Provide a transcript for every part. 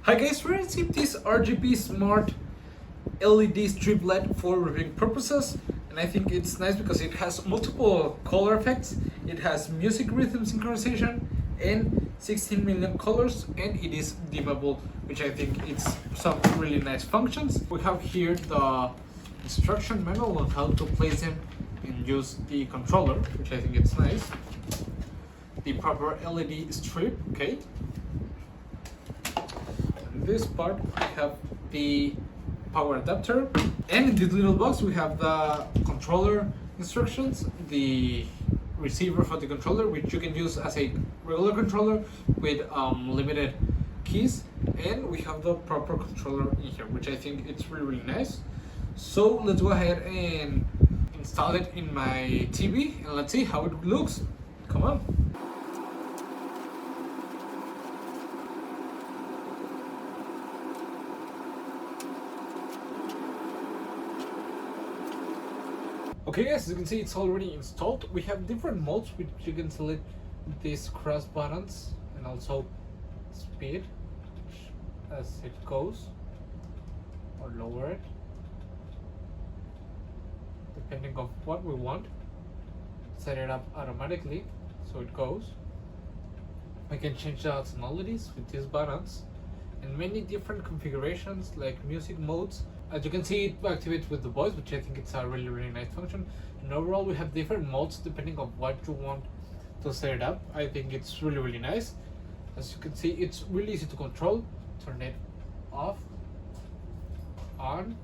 Hi guys, we're gonna see this RGB Smart LED strip light for reviewing purposes, and I think it's nice because it has multiple color effects. It has music rhythm synchronization and 16 million colors, and it is dimmable, which I think it's some really nice functions. We have here the instruction manual on how to place them and use the controller, which I think it's nice. The proper LED strip, okay. This part we have the power adapter, and in this little box we have the controller instructions, the receiver for the controller, which you can use as a regular controller with limited keys, and we have the proper controller in here, which I think it's really nice. So let's go ahead and install it in my TV and let's see how it looks. Come on. Okay guys, as you can see, it's already installed. We have different modes which you can select these cross buttons and also speed as it goes, or lower it depending on what we want. Set it up automatically so it goes. We can change the tonalities with these buttons and many different configurations like music modes. As you can see, it activates with the voice, which I think it's a really nice function. And overall, we have different modes depending on what you want to set it up. I think it's really nice. As you can see, it's really easy to control. Turn it off, on,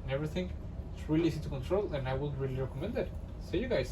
and everything. It's really easy to control, and I would really recommend it. See you guys.